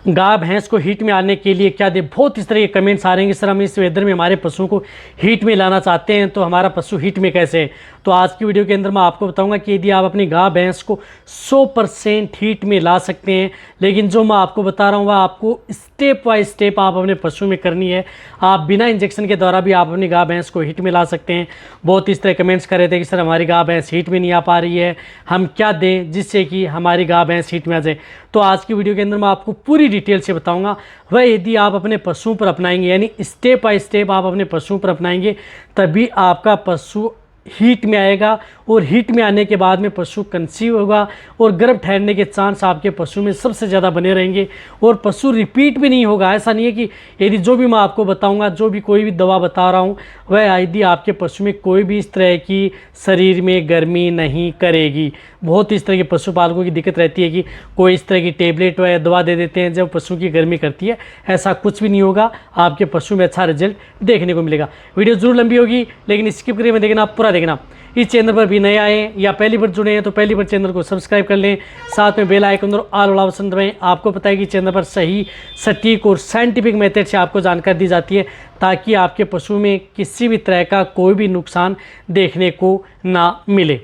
गाय भैंस को हीट में आने के लिए क्या दे। बहुत इस तरह के कमेंट्स आ रहे हैं कि सर हम इस वेदर में हमारे पशुओं को हीट में लाना चाहते हैं, तो हमारा पशु हीट में कैसे है। तो आज की वीडियो के अंदर मैं आपको बताऊंगा कि यदि आप अपनी गाय भैंस को 100% हीट में ला सकते हैं, लेकिन जो मैं आपको बता रहा हूँ वह आपको स्टेप बाय स्टेप आप अपने पशु में करनी है। आप बिना इंजेक्शन के द्वारा भी आप अपनी गाय भैंस को हीट में ला सकते हैं। बहुत इस तरह कमेंट्स कर रहे थे कि सर हमारी गाय भैंस हीट में नहीं आ पा रही है, हम क्या दें जिससे कि हमारी गाय भैंस हीट में आ जाए। तो आज की वीडियो के अंदर मैं आपको पूरी डिटेल से बताऊंगा। वह यदि आप अपने पशुओं पर अपनाएंगे, यानी स्टेप बाय स्टेप आप अपने पशुओं पर अपनाएंगे, तभी आपका पशु हीट में आएगा। और हीट में आने के बाद में पशु कंसीव होगा और गर्भ ठहरने के चांस आपके पशु में सबसे ज़्यादा बने रहेंगे और पशु रिपीट भी नहीं होगा। ऐसा नहीं है कि यदि जो भी मैं आपको बताऊंगा, जो भी कोई भी दवा बता रहा हूं, वह यदि आपके पशु में कोई भी इस तरह की शरीर में गर्मी नहीं करेगी। बहुत इस तरह के पशुपालकों की दिक्कत रहती है कि कोई इस तरह की टेबलेट या दवा दे देते हैं जब पशु की गर्मी करती है। ऐसा कुछ भी नहीं होगा, आपके पशु में अच्छा रिजल्ट देखने को मिलेगा। वीडियो जरूर लंबी होगी लेकिन स्किप करके मैं देखना, पूरा देखना। इस चैनल पर भी नए आए या पहली बार जुड़े हैं तो पहली बार चैनल को सब्सक्राइब कर लें, साथ में बेल आइकन और ऑल वाला ऑप्शन दबाएं। आपको पता है कि चैनल पर सही, सटीक और साइंटिफिक मेथड से आपको जानकारी दी जाती है ताकि आपके पशु में किसी भी तरह का कोई भी नुकसान देखने को ना मिले।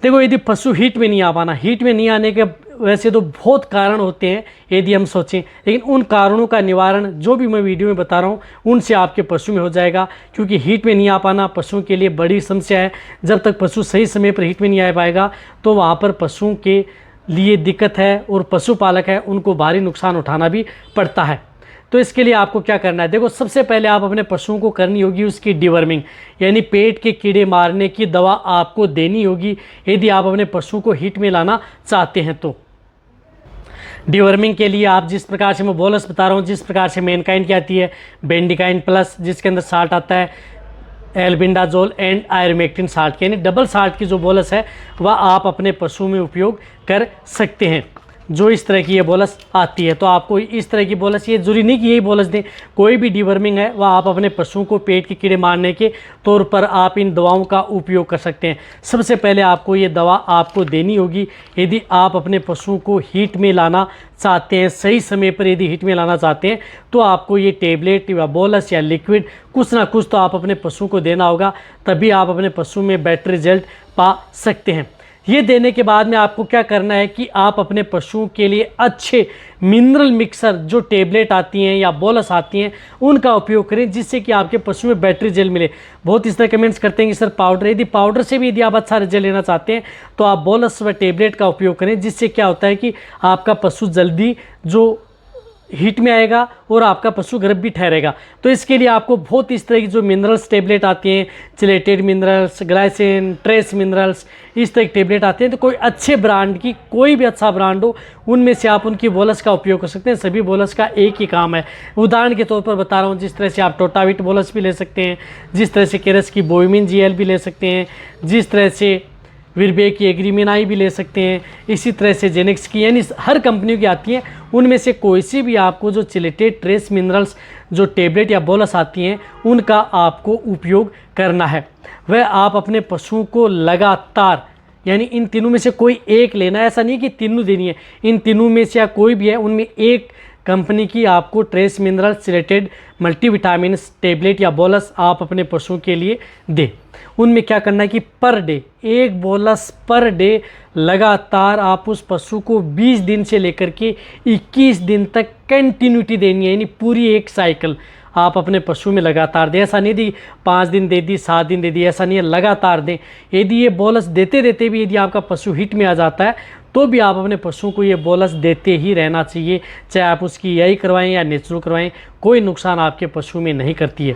देखो, यदि पशु हीट में नहीं आ पाना, हीट में नहीं आने के वैसे तो बहुत कारण होते हैं यदि हम सोचें, लेकिन उन कारणों का निवारण जो भी मैं वीडियो में बता रहा हूँ उनसे आपके पशु में हो जाएगा। क्योंकि हीट में नहीं आ पाना पशुओं के लिए बड़ी समस्या है। जब तक पशु सही समय पर हीट में नहीं आ पाएगा तो वहाँ पर पशुओं के लिए दिक्कत है और पशुपालक है उनको भारी नुकसान उठाना भी पड़ता है। तो इसके लिए आपको क्या करना है, देखो सबसे पहले आप अपने पशुओं को करनी होगी उसकी डिवर्मिंग, यानी पेट के कीड़े मारने की दवा आपको देनी होगी यदि आप अपने पशुओं को हीट में लाना चाहते हैं। तो डिवर्मिंग के लिए आप जिस प्रकार से मैं बोलस बता रहा हूँ, जिस प्रकार से मैनकाइंड की आती है बेंडिकाइन प्लस, जिसके अंदर साल्ट आता है एल्बिंडाजोल एंड आयरमेक्टिन साल्ट, यानी डबल साल्ट की जो बोलस है वह आप अपने पशु में उपयोग कर सकते हैं। जो इस तरह की ये बोलस आती है तो आपको इस तरह की बोलस, ये जरूरी नहीं कि यही बोलस दें, कोई भी डिवर्मिंग है वह आप अपने पशुओं को पेट के कीड़े मारने के तौर पर आप इन दवाओं का उपयोग कर सकते हैं। सबसे पहले आपको ये दवा आपको देनी होगी यदि आप अपने पशुओं को हीट में लाना चाहते हैं। सही समय पर यदि हीट में लाना चाहते हैं तो आपको ये टेबलेट या बोलस या लिक्विड कुछ ना कुछ तो आप अपने पशुओं को देना होगा, तभी आप अपने पशु में बेटर रिजल्ट पा सकते हैं। ये देने के बाद में आपको क्या करना है कि आप अपने पशुओं के लिए अच्छे मिनरल मिक्सर जो टेबलेट आती हैं या बोलस आती हैं उनका उपयोग करें, जिससे कि आपके पशु में बेटर रिजल्ट मिले। बहुत इस तरह कमेंट्स करते हैं कि सर पाउडर, यदि पाउडर से भी यदि आप अच्छा रिजल्ट लेना चाहते हैं तो आप बोलस व टेबलेट का उपयोग करें, जिससे क्या होता है कि आपका पशु जल्दी जो हीट में आएगा और आपका पशु गर्भ भी ठहरेगा। तो इसके लिए आपको बहुत इस तरह की जो मिनरल्स टेबलेट आती हैं, chelated minerals, glycine, trace minerals, इस तरह की टेबलेट आती हैं। तो कोई अच्छे ब्रांड की, कोई भी अच्छा ब्रांड हो उनमें से आप उनकी बोलस का उपयोग कर सकते हैं। सभी बोलस का एक ही काम है। उदाहरण के तौर पर बता रहा हूँ, जिस तरह से आप टोटाविट बोलस भी ले सकते हैं, जिस तरह से केरस की बोविमिन जीएल भी ले सकते हैं, जिस तरह से विरबे की एग्रीमिनाई भी ले सकते हैं, इसी तरह से जेनेक्स की, यानी हर कंपनियों की आती हैं। उनमें से कोई सी भी आपको जो चिलेटेड ट्रेस मिनरल्स जो टेबलेट या बोलस आती हैं उनका आपको उपयोग करना है। वह आप अपने पशुओं को लगातार, यानी इन तीनों में से कोई एक लेना है, ऐसा नहीं कि तीनों देनी है, इन तीनों में से या कोई भी है उनमें एक कंपनी की आपको trace mineral chelated multivitamin tablet या बोलस आप अपने पशुओं के लिए दें। उनमें क्या करना है कि पर डे एक बोलस पर डे लगातार आप उस पशु को 20 दिन से लेकर के 21 दिन तक कंटिन्यूटी देनी है, यानी पूरी एक साइकिल आप अपने पशु में लगातार दें। ऐसा नहीं दी 5 दिन दे दी, 7 दिन दे दी, ऐसा नहीं है, लगातार दें। यदि ये बोलस देते देते भी यदि आपका पशु हीट में आ जाता है तो भी आप अपने पशुओं को ये बोलस देते ही रहना चाहिए, चाहे आप उसकी यही करवाएं या नेचुरल करवाएं, कोई नुकसान आपके पशु में नहीं करती है।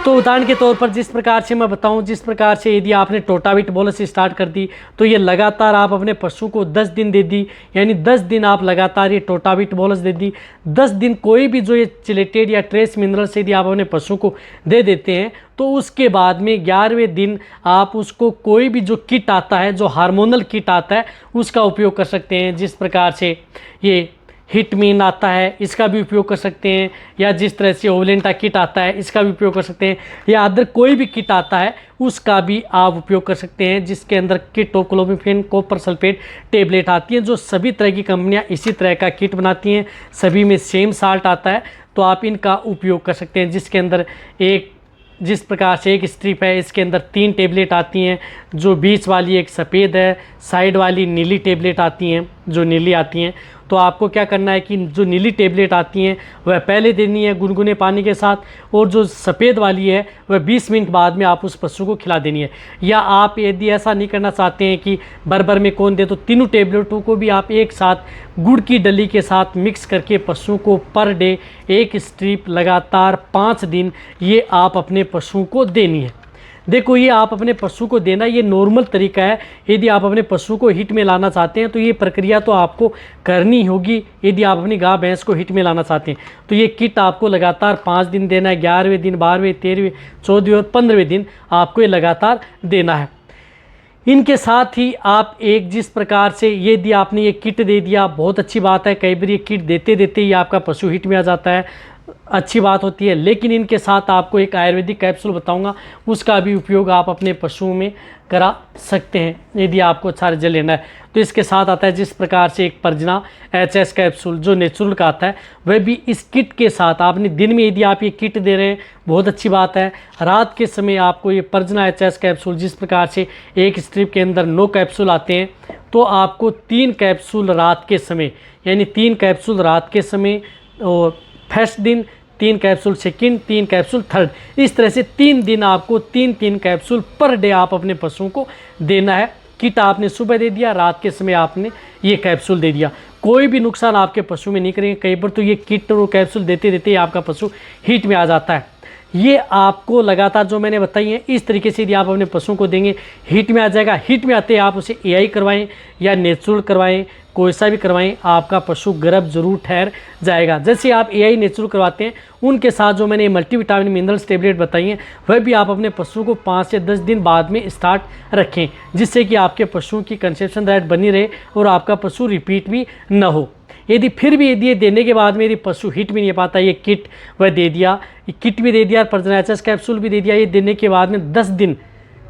तो उदाहरण के तौर पर जिस प्रकार से मैं बताऊं, जिस प्रकार से यदि आपने टोटाविट बोलस स्टार्ट कर दी तो ये लगातार आप अपने पशु को 10 दिन दे दी, यानी 10 दिन आप लगातार ये टोटाविट बोलस दे दी। 10 दिन कोई भी जो ये चिलेटेड या ट्रेस मिनरल से यदि आप अपने पशु को दे देते हैं तो उसके बाद में 11वें दिन आप उसको कोई भी जो किट आता है, जो हार्मोनल किट आता है, उसका उपयोग कर सकते हैं। जिस प्रकार से ये हिटमिन आता है, इसका भी उपयोग कर सकते हैं, या जिस तरह से ओवलेंटा किट आता है इसका भी उपयोग कर सकते हैं, या अदर कोई भी किट आता है उसका भी आप उपयोग कर सकते हैं, जिसके अंदर कीटोक्लोमिफेन कॉपर सल्फेट टेबलेट आती हैं। जो सभी तरह की कंपनियां इसी तरह का किट बनाती हैं, सभी में सेम साल्ट आता है, तो आप इनका उपयोग कर सकते हैं। जिसके अंदर जिस प्रकार से एक स्ट्रिप है, इसके अंदर 3 टेबलेट आती हैं, जो बीच वाली एक सफ़ेद है, साइड वाली नीली टेबलेट आती हैं, जो नीली आती हैं। तो आपको क्या करना है कि जो नीली टेबलेट आती हैं वह पहले देनी है गुनगुने पानी के साथ, और जो सफ़ेद वाली है वह 20 मिनट बाद में आप उस पशु को खिला देनी है। या आप यदि ऐसा नहीं करना चाहते हैं कि भर में कौन दे, तो तीनों टेबलेटों को भी आप एक साथ गुड़ की डली के साथ मिक्स करके पशु को पर डे एक स्ट्रिप लगातार 5 दिन ये आप अपने पशु को देनी है। देखो, ये आप अपने पशु को देना ये नॉर्मल तरीका है। यदि आप अपने पशु को हिट में लाना चाहते हैं तो ये प्रक्रिया तो आपको करनी होगी। यदि आप अपनी गाय भैंस को हिट में लाना चाहते हैं तो ये किट आपको लगातार 5 दिन देना है। 11वें दिन, 12वें, 13वें, 14वें और 15वें दिन आपको ये लगातार देना है। इनके साथ ही आप जिस प्रकार से यदि आपने ये किट दे दिया, बहुत अच्छी बात है। कई बार ये किट देते देते ही आपका पशु हिट में आ जाता है, अच्छी बात होती है। लेकिन इनके साथ आपको एक आयुर्वेदिक कैप्सूल बताऊंगा, उसका भी उपयोग आप अपने पशुओं में करा सकते हैं यदि आपको अच्छा रिजल्ट लेना है। तो इसके साथ आता है जिस प्रकार से एक परजना HS कैप्सूल जो नेचुरल का आता है, वह भी इस किट के साथ आपने दिन में यदि आप ये किट दे रहे हैं बहुत अच्छी बात है। रात के समय आपको ये परजना HS कैप्सूल जिस प्रकार से एक स्ट्रिप के अंदर 9 कैप्सूल आते हैं, तो आपको 3 कैप्सूल रात के समय, यानी 3 कैप्सूल रात के समय और फर्स्ट दिन, 3 कैप्सूल सेकंड, 3 कैप्सूल थर्ड, इस तरह से 3 दिन आपको 3-3 कैप्सूल पर डे आप अपने पशुओं को देना है। किट आपने सुबह दे दिया, रात के समय आपने ये कैप्सूल दे दिया, कोई भी नुकसान आपके पशु में नहीं करेंगे। कई बार तो ये किट और कैप्सूल देते देते ही आपका पशु हीट में आ जाता है। ये आपको लगातार जो मैंने बताई है इस तरीके से यदि आप अपने पशुओं को देंगे हीट में आ जाएगा। हीट में आते आप उसे AI करवाएं या नेचुरल करवाएं, कोई सा भी करवाएं, आपका पशु गर्भ जरूर ठहर जाएगा। जैसे आप AI नेचुरल करवाते हैं, उनके साथ जो मैंने मल्टीविटामिन मिनरल्स टेबलेट बताई हैं वह भी आप अपने पशु को 5 से 10 दिन बाद में स्टार्ट रखें, जिससे कि आपके पशुओं की कंसेप्शन रेट बनी रहे और आपका पशु रिपीट भी न हो। यदि फिर भी यदि ये देने के बाद में यदि पशु हिट भी नहीं पाता, ये किट वह दे दिया, ये किट भी दे दिया, परजना HS कैप्सूल भी दे दिया, ये देने के बाद में 10 दिन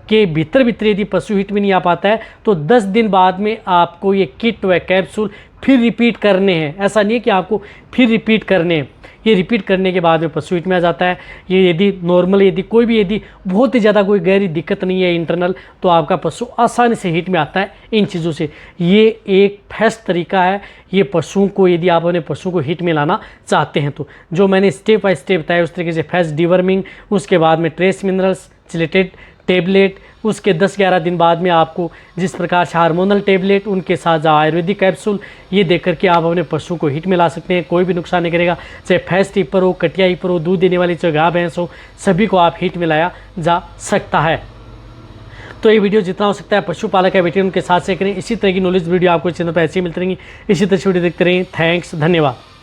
के भीतर यदि पशु हिट में नहीं आ पाता है तो 10 दिन बाद में आपको ये किट व कैप्सूल फिर रिपीट करने हैं। ऐसा नहीं है कि आपको फिर रिपीट करने हैं, ये रिपीट करने के बाद में पशु हिट में आ जाता है। ये यदि नॉर्मल यदि कोई भी यदि बहुत ही ज़्यादा कोई गहरी दिक्कत नहीं है इंटरनल, तो आपका पशु आसानी से हिट में आता है इन चीज़ों से। ये एक बेस्ट तरीका है ये पशुओं को, यदि आप अपने पशु को हिट में लाना चाहते हैं तो जो मैंने स्टेप बाय स्टेप बताया उस तरीके से फेस्ट डिवर्मिंग, उसके बाद में ट्रेस मिनरल्स, चिलेटेड टेबलेट, उसके 10-11 दिन बाद में आपको जिस प्रकार से हार्मोनल टेबलेट, उनके साथ आयुर्वेदिक कैप्सूल, ये देख करके आप अपने पशु को हिट में ला सकते हैं। कोई भी नुकसान नहीं करेगा, चाहे फैस्ट टिपर हो, कटिया टिपर हो, दूध देने वाली चाहे गाय भैंस हो, सभी को आप हिट में लाया जा सकता है। तो ये वीडियो जितना हो सकता है पशुपालक या वेटरनरी उनके साथ से करें। इसी तरह की नॉलेज वीडियो आपको चैनल पर ऐसे ही मिलती रहेंगी। इसी तरह से वीडियो देखते रहें। थैंक्स, धन्यवाद।